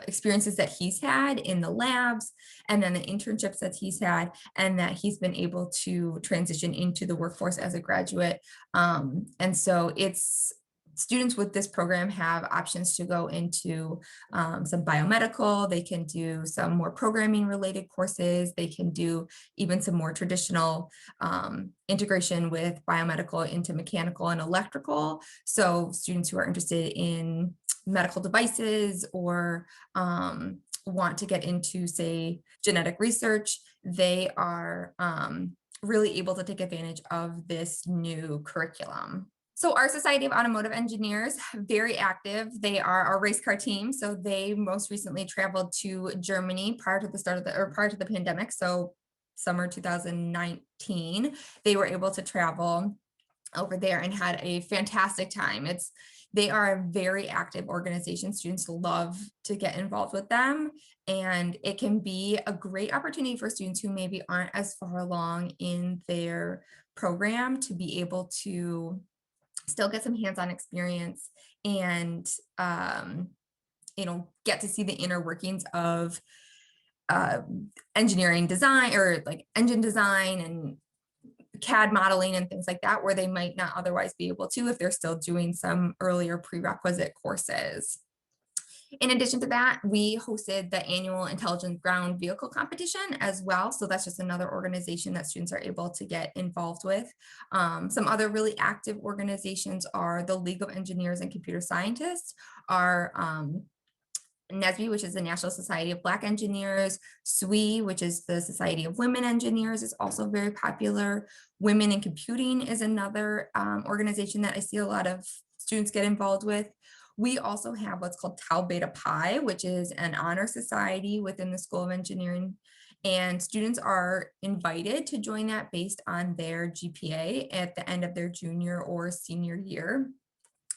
experiences that he's had in the labs, and then the internships that he's had, and that he's been able to transition into the workforce as a graduate. And so students with this program have options to go into some biomedical, they can do some more programming related courses, they can do even some more traditional integration with biomedical into mechanical and electrical. So students who are interested in medical devices or want to get into, say, genetic research, they are really able to take advantage of this new curriculum. So our Society of Automotive Engineers, very active. They are our race car team. So they most recently traveled to Germany prior to the pandemic. So summer 2019, they were able to travel over there and had a fantastic time. They are a very active organization. Students love to get involved with them. And it can be a great opportunity for students who maybe aren't as far along in their program to be able to still get some hands-on experience and get to see the inner workings of engineering design, or like engine design and CAD modeling and things like that, where they might not otherwise be able to if they're still doing some earlier prerequisite courses. In addition to that, we hosted the annual Intelligent Ground Vehicle competition as well. So that's just another organization that students are able to get involved with. Some other really active organizations are the League of Engineers and Computer Scientists, our NSBE, which is the National Society of Black Engineers, SWE, which is the Society of Women Engineers, is also very popular. Women in Computing is another organization that I see a lot of students get involved with. We also have what's called Tau Beta Pi, which is an honor society within the School of Engineering. And students are invited to join that based on their GPA at the end of their junior or senior year.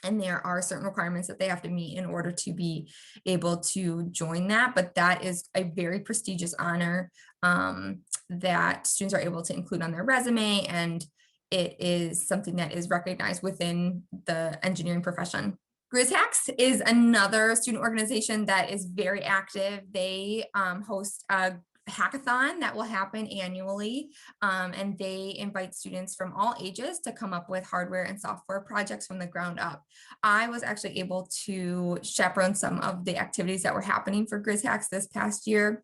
And there are certain requirements that they have to meet in order to be able to join that. But that is a very prestigious honor that students are able to include on their resume. And it is something that is recognized within the engineering profession. GrizHacks is another student organization that is very active. They host a hackathon that will happen annually, and they invite students from all ages to come up with hardware and software projects from the ground up. I was actually able to chaperone some of the activities that were happening for GrizHacks this past year.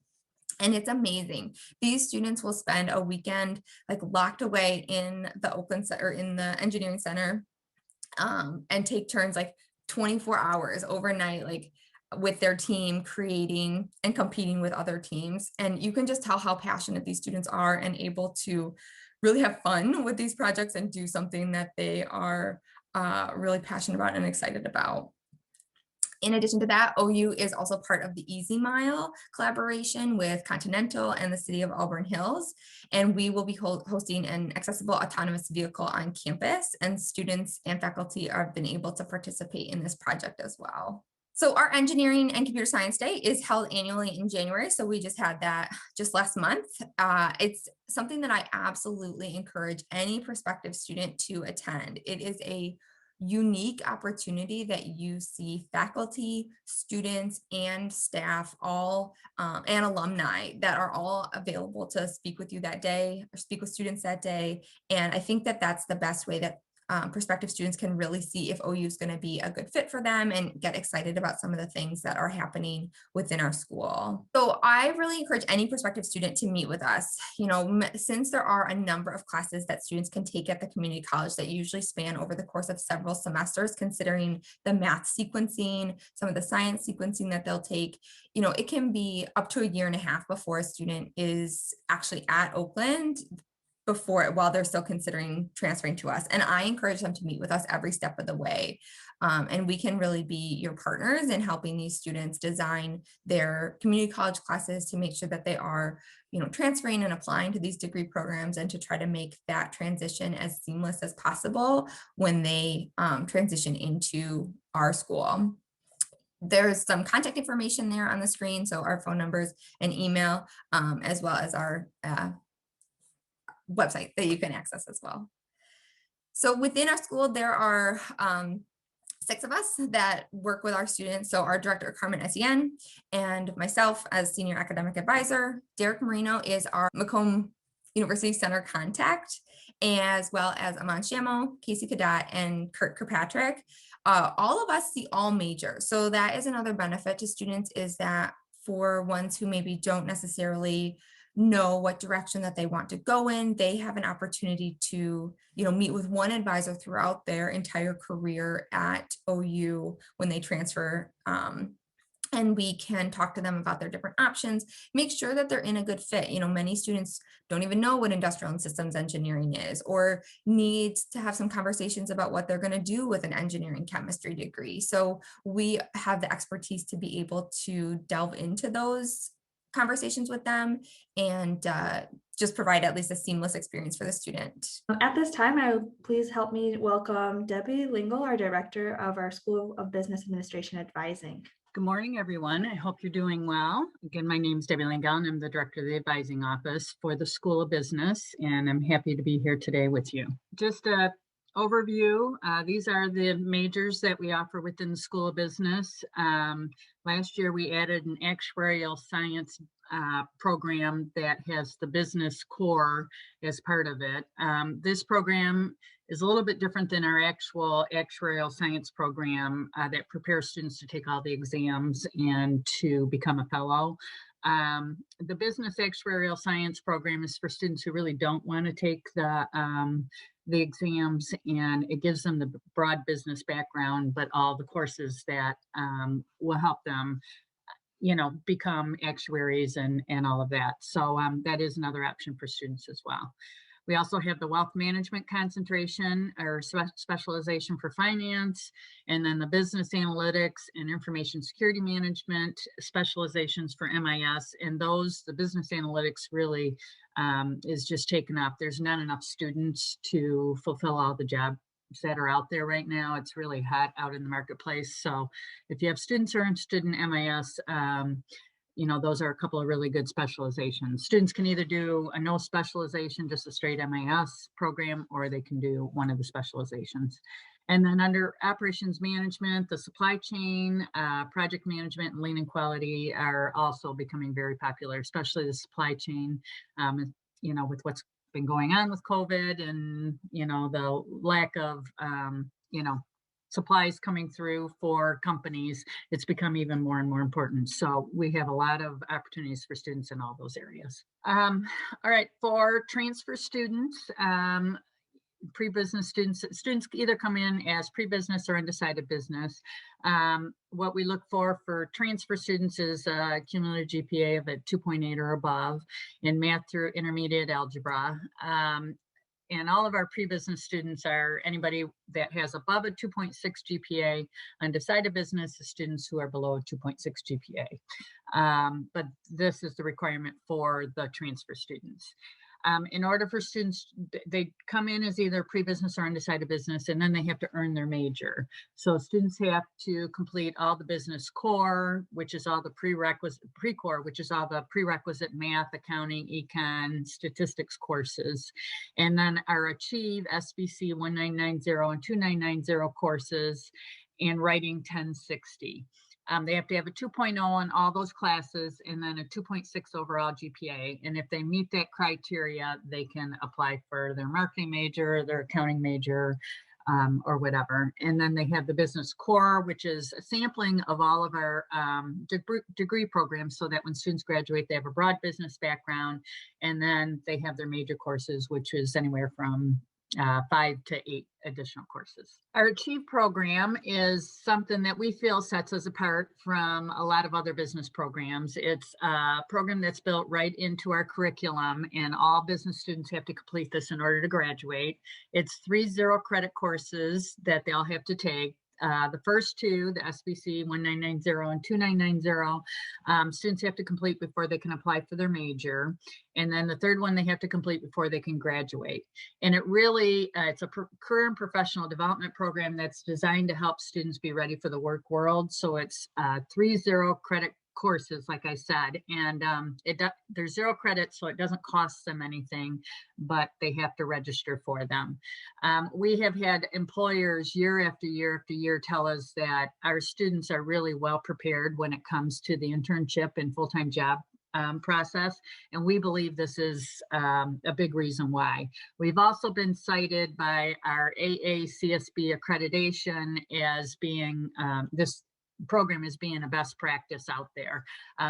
And it's amazing. These students will spend a weekend like locked away in the Oakland or in the engineering center and take turns like 24 hours overnight, like with their team, creating and competing with other teams. And you can just tell how passionate these students are and able to really have fun with these projects and do something that they are really passionate about and excited about. In addition to that, OU is also part of the Easy Mile collaboration with Continental and the City of Auburn Hills. And we will be hosting an accessible autonomous vehicle on campus, and students and faculty have been able to participate in this project as well. So our Engineering and Computer Science Day is held annually in January. So we just had that just last month. It's something that I absolutely encourage any prospective student to attend. It is a unique opportunity that you see faculty, students, and staff all and alumni that are all available to speak with you that day or speak with students that day. And I think that that's the best way that prospective students can really see if OU is going to be a good fit for them and get excited about some of the things that are happening within our school. So I really encourage any prospective student to meet with us. You know, since there are a number of classes that students can take at the community college that usually span over the course of several semesters, considering the math sequencing, some of the science sequencing that they'll take, you know, it can be up to a year and a half before a student is actually at Oakland while they're still considering transferring to us. And I encourage them to meet with us every step of the way. And we can really be your partners in helping these students design their community college classes to make sure that they are, you know, transferring and applying to these degree programs and to try to make that transition as seamless as possible when they transition into our school. There's some contact information there on the screen. So our phone numbers and email, as well as our website that you can access as well. So within our school, there are 6 of us that work with our students. So our director, Carmen S.E.N., and myself as senior academic advisor. Derek Marino is our Macomb University Center contact, as well as Aman Shamo, Casey Cadat, and Kurt Kirkpatrick. All of us see all majors. So that is another benefit to students, is that for ones who maybe don't necessarily know what direction that they want to go in, they have an opportunity to, you know, meet with one advisor throughout their entire career at OU when they transfer. And we can talk to them about their different options, make sure that they're in a good fit. You know, many students don't even know what industrial and systems engineering is, or need to have some conversations about what they're going to do with an engineering chemistry degree. So we have the expertise to be able to delve into those conversations with them and just provide at least a seamless experience for the student. At this time, please help me welcome Debbie Lingle, our director of our School of Business Administration Advising. Good morning, everyone. I hope you're doing well. Again, my name is Debbie Lingle, and I'm the director of the advising office for the School of Business, and I'm happy to be here today with you. Just a overview, these are the majors that we offer within the School of Business. Last year, we added an actuarial science program that has the business core as part of it. This program is a little bit different than our actual actuarial science program that prepares students to take all the exams and to become a fellow. The business actuarial science program is for students who really don't want to take the exams, and it gives them the broad business background, but all the courses that will help them, you know, become actuaries and all of that. So that is another option for students as well. We also have the wealth management concentration or specialization for finance, and then the business analytics and information security management specializations for MIS. And those, the business analytics really is just taken up. There's not enough students to fulfill all the jobs that are out there right now. It's really hot out in the marketplace. So if you have students who are interested in MIS, you know, those are a couple of really good specializations. Students can either do a no specialization, just a straight MIS program, or they can do one of the specializations. And then under operations management, the supply chain, project management, and lean and quality are also becoming very popular, especially the supply chain, you know, with what's been going on with COVID and, you know, the lack of, you know, supplies coming through for companies, it's become even more and more important. So we have a lot of opportunities for students in all those areas. All right, for transfer students, pre-business students either come in as pre-business or undecided business. What we look for transfer students is a cumulative GPA of a 2.8 or above in math through intermediate algebra. And all of our pre-business students are anybody that has above a 2.6 GPA. Undecided business is students who are below a 2.6 GPA. But this is the requirement for the transfer students. In order for students, they come in as either pre-business or undecided business, and then they have to earn their major. So students have to complete all the business core, which is all the pre-core, which is all the prerequisite math, accounting, econ, statistics courses. And then our Achieve SBC 1990 and 2990 courses, and writing 1060. They have to have a 2.0 on all those classes and then a 2.6 overall GPA. And if they meet that criteria, they can apply for their marketing major, their accounting major, or whatever. And then they have the business core, which is a sampling of all of our degree programs, so that when students graduate, they have a broad business background. And then they have their major courses, which is anywhere from 5 to 8 additional courses. Our Achieve program is something that we feel sets us apart from a lot of other business programs. It's a program that's built right into our curriculum, and all business students have to complete this in order to graduate. It's 3 0-credit courses that they'll have to take. The first two, the SBC 1990 and 2990, students have to complete before they can apply for their major. And then the third one they have to complete before they can graduate. And it really, it's a career and professional development program that's designed to help students be ready for the work world. So it's 3 0-credit courses, like I said, and there's 0 credits, so it doesn't cost them anything, but they have to register for them. We have had employers year after year after year tell us that our students are really well prepared when it comes to the internship and full-time job process, and we believe this is a big reason why. We've also been cited by our AACSB accreditation as being this program is being a best practice out there,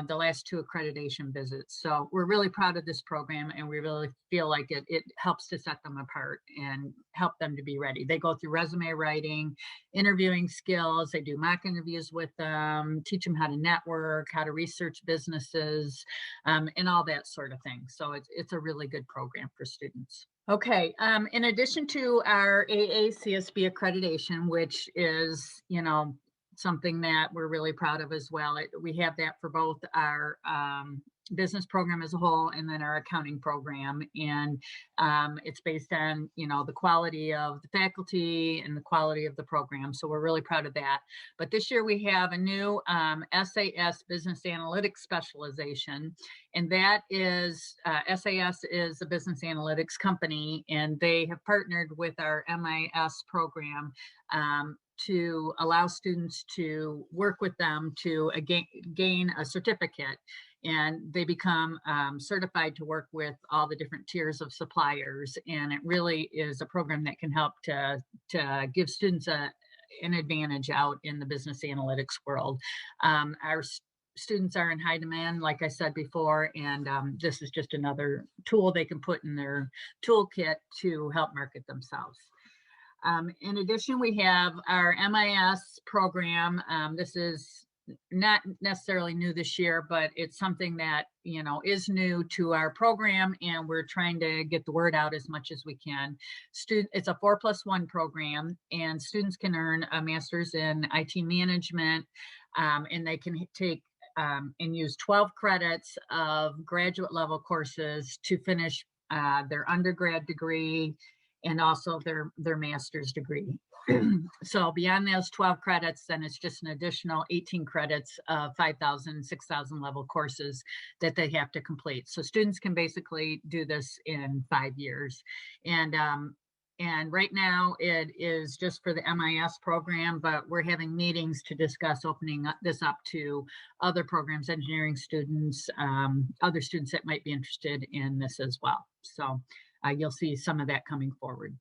the last 2 accreditation visits. So we're really proud of this program, and we really feel like it helps to set them apart and help them to be ready. They go through resume writing, interviewing skills, they do mock interviews with them, teach them how to network, how to research businesses, and all that sort of thing. So it's a really good program for students. Okay, in addition to our AACSB accreditation, which is, something that we're really proud of as well. We have that for both our business program as a whole and then our accounting program. And it's based on, the quality of the faculty and the quality of the program. So we're really proud of that. But this year we have a new SAS business analytics specialization. And that is, SAS is a business analytics company, and they have partnered with our MIS program to allow students to work with them to gain a certificate, and they become certified to work with all the different tiers of suppliers. And it really is a program that can help to give students an advantage out in the business analytics world. Our students are in high demand, like I said before, and this is just another tool they can put in their toolkit to help market themselves. In addition, we have our MIS program. This is not necessarily new this year, but it's something that, is new to our program, and we're trying to get the word out as much as we can. It's a 4+1 program, and students can earn a master's in IT management, and they can take and use 12 credits of graduate level courses to finish their undergrad degree and also their master's degree. So beyond those 12 credits, then it's just an additional 18 credits of 5,000, 6,000 level courses that they have to complete. So students can basically do this in 5 years. And right now it is just for the MIS program, but we're having meetings to discuss opening this up to other programs, engineering students, other students that might be interested in this as well. So you'll see some of that coming forward.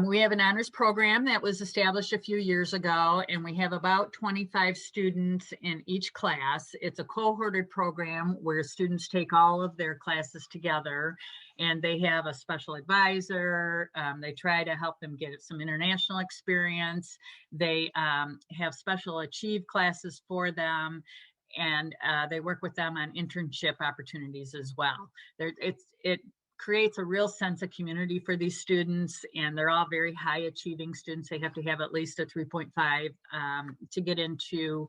We have an honors program that was established a few years ago, and we have about 25 students in each class. It's a cohorted program where students take all of their classes together, and they have a special advisor. They try to help them get some international experience. They have special Achieve classes for them, and they work with them on internship opportunities as well. It creates a real sense of community for these students, and they're all very high achieving students. They have to have at least a 3.5 to get into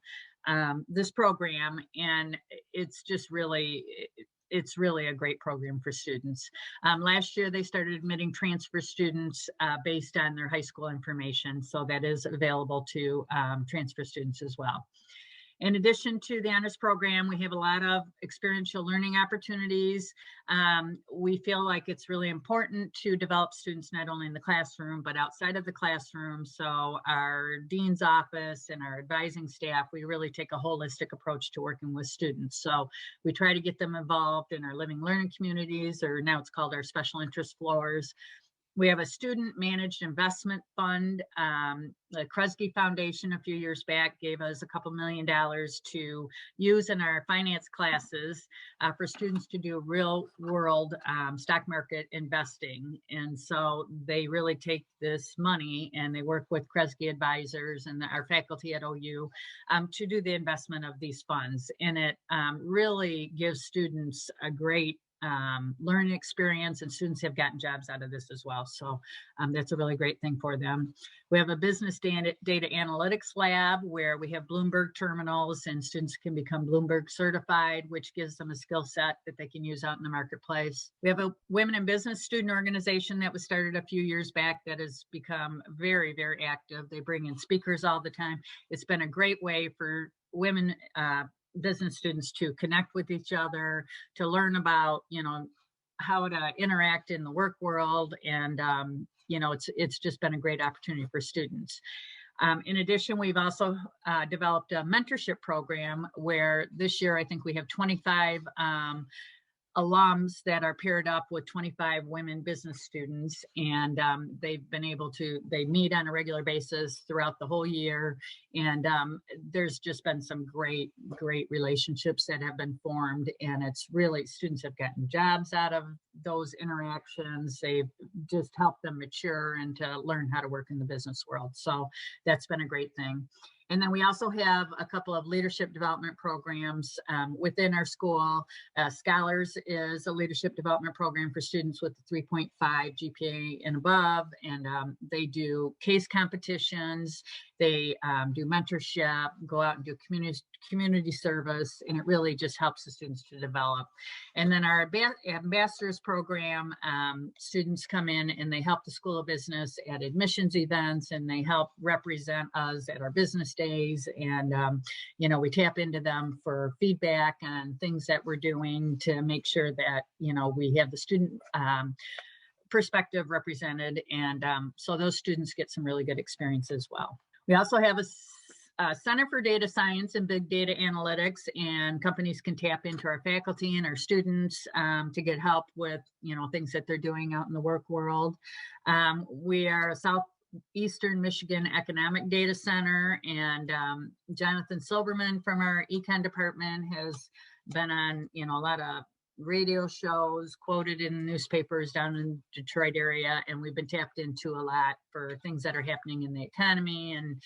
this program, and it's just really, it's really a great program for students. Last year, they started admitting transfer students based on their high school information. So that is available to transfer students as well. In addition to the honors program, we have a lot of experiential learning opportunities. We feel like it's really important to develop students not only in the classroom, but outside of the classroom. So our dean's office and our advising staff, we really take a holistic approach to working with students. So we try to get them involved in our living learning communities, or now it's called our special interest floors. We have a student managed investment fund. The Kresge Foundation a few years back gave us a couple $1 million to use in our finance classes for students to do real world stock market investing. And so they really take this money and they work with Kresge advisors and our faculty at OU to do the investment of these funds. And it really gives students a great learning experience, and students have gotten jobs out of this as well. So that's a really great thing for them. We have a business data analytics lab where we have Bloomberg terminals, and students can become Bloomberg certified, which gives them a skill set that they can use out in the marketplace. We have a women in business student organization that was started a few years back that has become very, very active. They bring in speakers all the time. It's been a great way for women business students to connect with each other, to learn about, how to interact in the work world. And, it's just been a great opportunity for students. In addition, we've also developed a mentorship program where this year, I think we have 25 alums that are paired up with 25 women business students, and they've been able to, they meet on a regular basis throughout the whole year. And there's just been some great relationships that have been formed, and it's really, students have gotten jobs out of those interactions. They've just helped them mature and to learn how to work in the business world. So that's been a great thing. And then we also have a couple of leadership development programs within our school. Scholars is a leadership development program for students with a 3.5 GPA and above. And they do case competitions. They do mentorship, go out and do community service, and it really just helps the students to develop. And then our ambassadors program, students come in and they help the School of Business at admissions events, and they help represent us at our business days. And, we tap into them for feedback on things that we're doing to make sure that, we have the student perspective represented. And so those students get some really good experience as well. We also have a Center for Data Science and Big Data Analytics, and companies can tap into our faculty and our students to get help with, things that they're doing out in the work world. We are a Southeastern Michigan Economic Data Center, and Jonathan Silberman from our econ department has been on, a lot of radio shows, quoted in newspapers down in Detroit area, and we've been tapped into a lot for things that are happening in the economy, and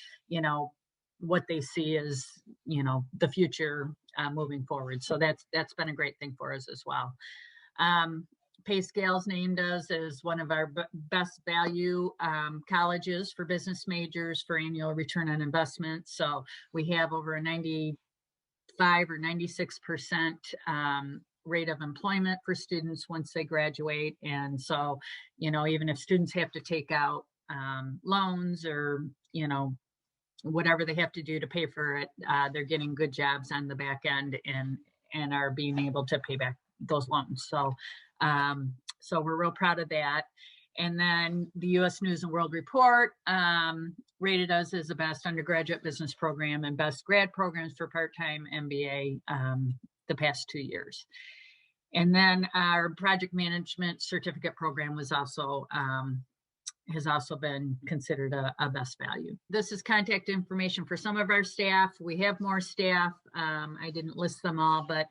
what they see is the future moving forward. So that's been a great thing for us as well. PayScale's named us as one of our best value colleges for business majors for annual return on investment. So we have over a 95 or 96% rate of employment for students once they graduate. And so, even if students have to take out loans or, whatever they have to do to pay for it, they're getting good jobs on the back end and are being able to pay back those loans. So, so we're real proud of that. And then the U.S. News and World Report rated us as the best undergraduate business program and best grad programs for part-time MBA the past 2 years. And then our project management certificate program was also has also been considered a best value. This is contact information for some of our staff. We have more staff. I didn't list them all, but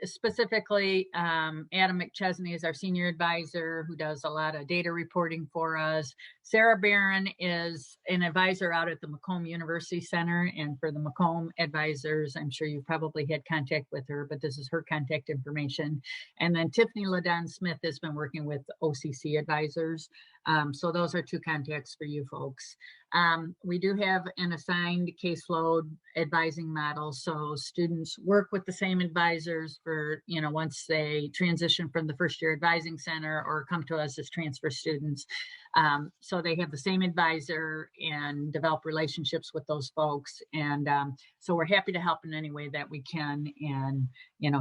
specifically, Adam McChesney is our senior advisor who does a lot of data reporting for us. Sarah Barron is an advisor out at the Macomb University Center, and for the Macomb advisors, I'm sure you probably had contact with her, but this is her contact information. And then Tiffany LaDon Smith has been working with OCC advisors. So those are two contacts for you folks. We do have an assigned caseload advising model, so students work with the same advisors for, once they transition from the first year advising center or come to us as transfer students. So they have the same advisor and develop relationships with those folks. And so we're happy to help in any way that we can. And,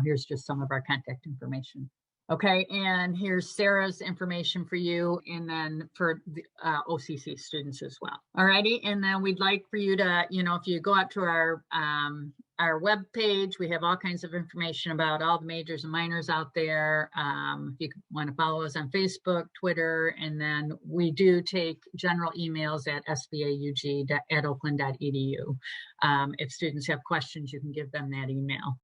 here's just some of our contact information. Okay, and here's Sarah's information for you, and then for the OCC students as well. Alrighty, and then we'd like for you to, if you go out to our web page, we have all kinds of information about all the majors and minors out there. If you want to follow us on Facebook, Twitter, and then we do take general emails at svaug@oakland.edu. If students have questions, you can give them that email.